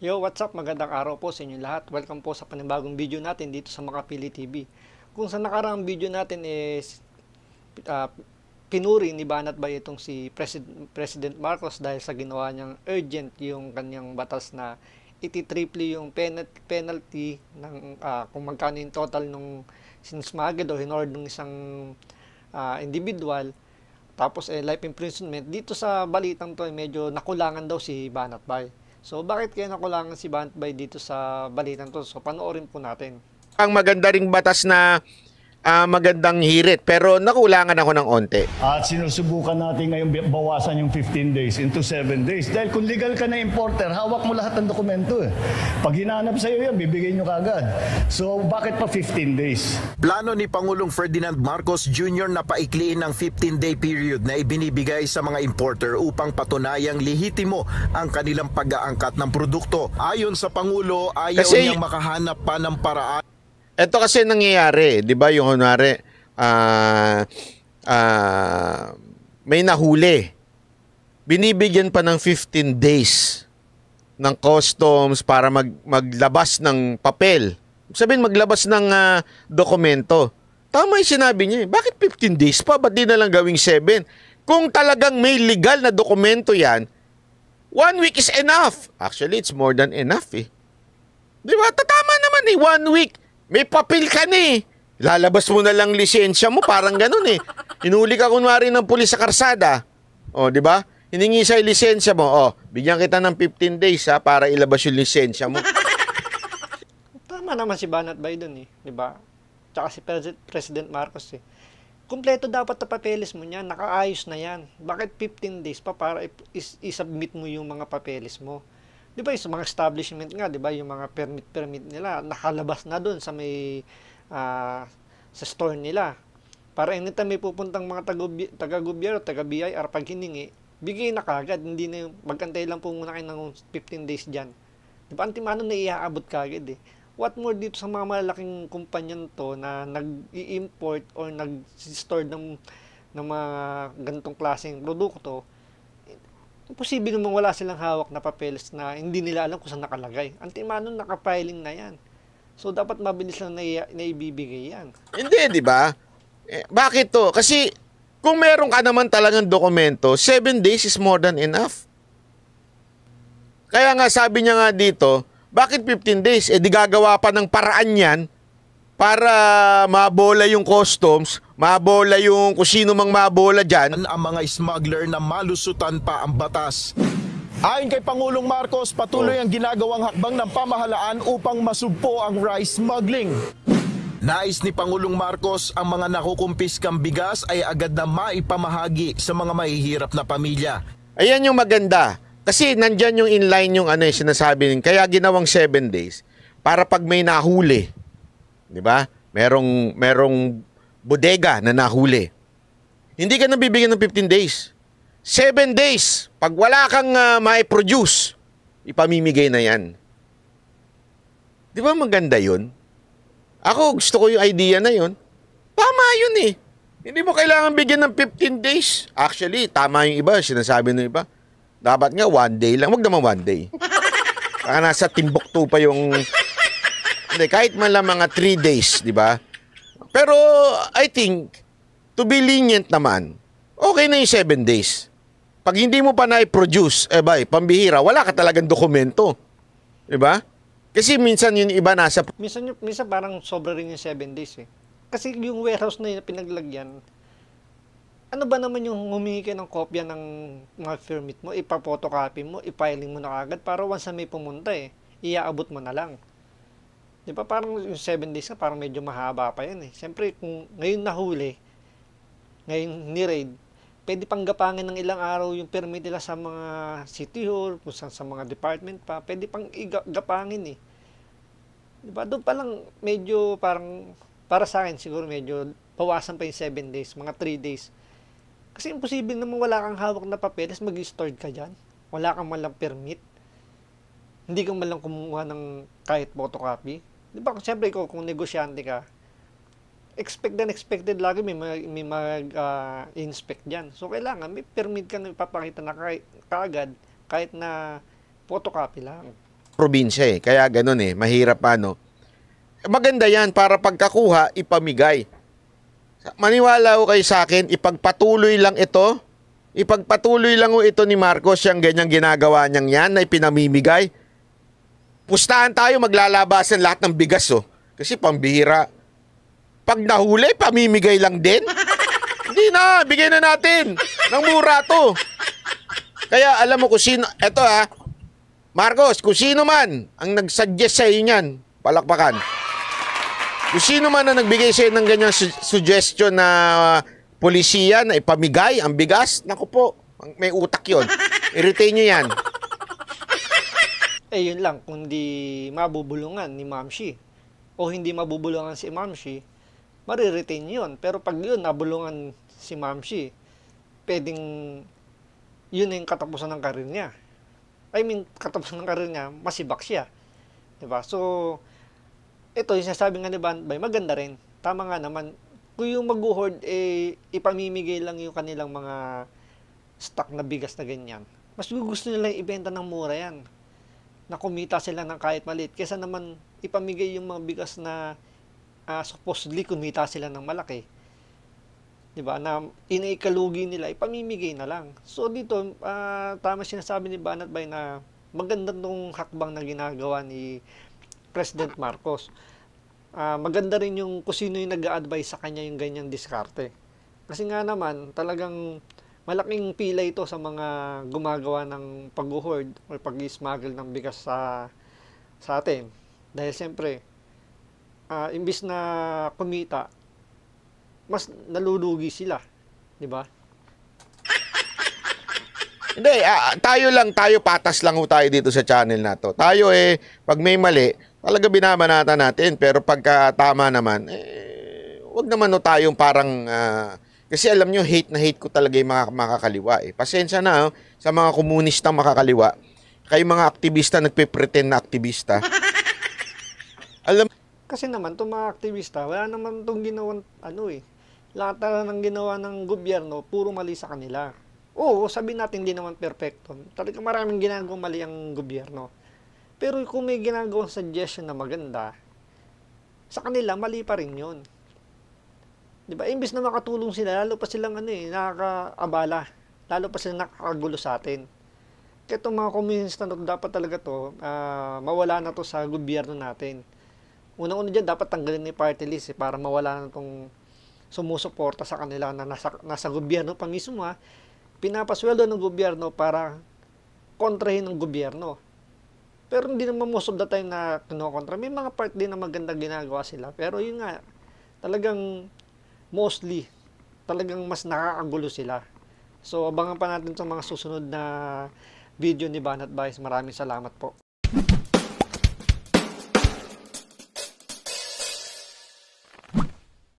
Yo, what's up? Magandang araw po sa inyo lahat. Welcome po sa panibagong video natin dito sa Makapili TV. Kung sa nakaraang video natin is ah, pinuri ni Banat Bay itong si President Marcos dahil sa ginawa niyang urgent yung kanyang batas na iti-triple yung penalty ng kung magkano yung total nung sinismagad o hinord ng isang individual. Tapos life imprisonment. Dito sa balitang to medyo nakulangan daw si Banat Bay. So bakit kaya nakulangan si Banat Bay dito sa balitang to? So panoorin po natin. Ang maganda ring batas na magandang hirit, pero nakulangan ako ng onte. At sinusubukan natin ngayon bawasan yung 15 days into 7 days. Dahil kung legal ka na importer, hawak mo lahat ng dokumento. Pag hinanap sa'yo yan, bibigay nyo kagad. So bakit pa 15 days? Plano ni Pangulong Ferdinand Marcos Jr. na paikliin ang 15-day period na ibinibigay sa mga importer upang patunayang lehitimo ang kanilang pag-aangkat ng produkto. Ayon sa Pangulo, ayaw niyang makahanap pa ng paraan. Ito kasi nangyayari, di ba, yung kunwari, may nahuli. Binibigyan pa ng 15 days ng customs para maglabas ng papel. Sabihin, maglabas ng dokumento. Tama yung sinabi niya. Bakit 15 days pa? Ba't di na lang gawing 7? Kung talagang may legal na dokumento yan, 1 week is enough. Actually, it's more than enough eh. Di ba? Tatama naman eh, 1 week. May papel ka na eh. Lalabas mo na lang lisensya mo, parang ganun eh. Hinuli ka kunwari ng pulis sa karsada. O, di ba? Hiningi sa lisensya mo. O, bigyan kita ng 15 days ha, para ilabas yung lisensya mo. Tama naman si Banat Bay dun eh, di ba? Tsaka si President Marcos eh. Kumpleto dapat na papeles mo niyan, nakaayos na yan. Bakit 15 days pa para i-submit mo yung mga papeles mo? Di ba yung mga establishment nga, di ba yung mga permit nila, nakalabas na doon sa may sa store nila. Para anytime may pupuntang mga taga-gobyerno, taga-BIR, pag hiningi, bigay na kagad, hindi na yung magantay lang po muna kayo ng 15 days dyan. Di ba, antimano na iaabot kagad eh. What more dito sa mga malalaking kumpanyan to na nag-i-import or nag-store ng mga ganitong klaseng produkto, imposible namang wala silang hawak na papeles na hindi nila alam kung saan nakalagay. Antimano nakapiling na yan. So, dapat mabilis lang na ibibigay yan. Hindi, di ba? Bakit to? Kasi, kung meron ka naman talagang dokumento, 7 days is more than enough. Kaya nga, sabi niya nga dito, bakit 15 days? Di gagawa pa ng paraan yan para mabola yung customs, mabola yung kung sino mang mabola dyan. Ang mga smuggler na malusutan pa ang batas. Ayon kay Pangulong Marcos, patuloy ang ginagawang hakbang ng pamahalaan upang masugpo ang rice smuggling. Nais ni Pangulong Marcos ang mga nakukumpiskang bigas ay agad na maipamahagi sa mga mahihirap na pamilya. Ayan yung maganda. Kasi nandyan yung inline yung sinasabi ng kaya ginawang 7 days para pag may nahuli, di ba? Merong bodega na nahuli. Hindi ka nabibigyan ng 15 days. 7 days. Pag wala kang mai-produce, ipamimigay na yan. Di ba maganda yun? Ako gusto ko yung idea na yun. Tama yun eh. Hindi mo kailangan bigyan ng 15 days. Actually, tama yung iba. Sinasabi ng iba. Dapat nga 1 day lang. Huwag naman 1 day. Baka nasa Timbuktu pa yung... Hindi, kahit man lang mga 3 days, di ba? Pero, I think, to be lenient naman, okay na yung 7 days. Pag hindi mo pa na-produce, pambihira, wala ka talagang dokumento. Di ba? Kasi minsan yung iba nasa... Minsan parang sobra rin yung 7 days eh. Kasi yung warehouse na yun na pinaglagyan, ano ba naman yung humingi ka ng kopya ng mga permit mo, ipa-photocopy mo, i-filing mo na kagad para once na may pumunta iaabot mo na lang. Di ba parang yung 7 days na parang medyo mahaba pa yan eh. Siyempre kung ngayon nahuli, ngayon ni-raid, pwede pang gapangin ng ilang araw yung permit nila sa mga city hall, kung sa mga department pa, pwede pang gapangin eh. Di ba doon pa lang medyo parang, para sa akin siguro medyo bawasan pa yung 7 days, mga 3 days. Kasi imposible naman wala kang hawak na papeles, mag-stored ka dyan. Wala kang malang permit. Hindi ka malang kumuha ng kahit photocopy. Di ba, siyempre kung negosyante ka, expected lagi may mag-inspect dyan. So, kailangan may permit ka na ipapakita na kaagad kahit na photocopy lang. probinsya eh. Kaya ganun eh, mahirap ano. Maganda yan para pagkakuha, ipamigay. Maniwala ko kayo sa akin, ipagpatuloy lang ito. Ipagpatuloy lang ho ito ni Marcos yung ganyang ginagawa niyang yan na ipinamimigay. Pustahan tayo, maglalabasan lahat ng bigas oh. Kasi pambihira. Pag nahuli, pamimigay lang din. Hindi na, bigay na natin. Nang mura to. Kaya alam mo kung sino, eto ha, Marcos, kung sino man ang nag-suggest sa iyo niyan, palakpakan. Kung sino man ang nagbigay sa iyo ng ganyang suggestion na polisiya na ipamigay ang bigas, naku po, may utak yon. I-retain nyo yan. Eh, yun lang, kung di mabubulungan ni Ma'am Shi o hindi mabubulungan si Ma'am Shi, mariretain yun. Pero pag yun, nabulungan si Ma'am Shi, pwedeng yun na yung katapusan ng karir niya. I mean, katapusan ng karir niya, masibak siya. Diba? So, ito yung sinasabi nga ni Banbay, maganda rin. Tama nga naman, kung yung mag-hoard, ipamimigay lang yung kanilang mga stock na bigas na ganyan. Mas gusto nila ibenta ng mura yan. Na kumita sila ng kahit maliit. Kesa naman ipamigay yung mga bigas na supposedly kumita sila ng malaki. Diba? Na inaikalugi nila, ipamimigay na lang. So dito, tama sinasabi ni Banat Bay na maganda tong hakbang na ginagawa ni President Marcos. Maganda rin yung kung sino yung nag-a-advise sa kanya yung ganyang diskarte. Kasi nga naman, talagang malaking pila ito sa mga gumagawa ng pag-hoard o pag-smuggle ng bigas sa atin. Dahil siyempre, imbis na kumita, mas nalulugi sila. Di ba? Hindi, tayo patas lang ho tayo dito sa channel na to. Tayo pag may mali, talaga binabanata natin. Pero pagka tama naman, wag naman ho tayong parang, kasi alam nyo, hate na hate ko talaga yung mga makakaliwa eh. Pasensya na sa mga komunistang makakaliwa. Kayo mga aktivista, nagpe-pretend na aktivista. Alam, Kasi naman, itong mga aktivista, wala naman itong ginawang, lahat na ng ginawa ng gobyerno, puro mali sa kanila. Oo, sabihin natin hindi naman perfecto. Talagang maraming ginagawang mali ang gobyerno. Pero kung may ginagawang suggestion na maganda, sa kanila, mali pa rin yun. Diba? Imbis na makatulong sila, lalo pa silang nakakaabala. Lalo pa silang nakakagulo sa atin. Kaya itong mga komunista na dapat talaga to, mawala na to sa gobyerno natin. Unang-una dyan, dapat tanggalin ni party list para mawala na itong sumusuporta sa kanila na nasa gobyerno pa mismo pinapasweldo ng gobyerno para kontrahin ng gobyerno. Pero hindi naman most of the time na kinokontra. May mga part din na maganda ginagawa sila. Pero yun nga, talagang mostly, talagang mas nakakagulo sila. So, abangan pa natin sa mga susunod na video ni Banat Bay. Maraming salamat po.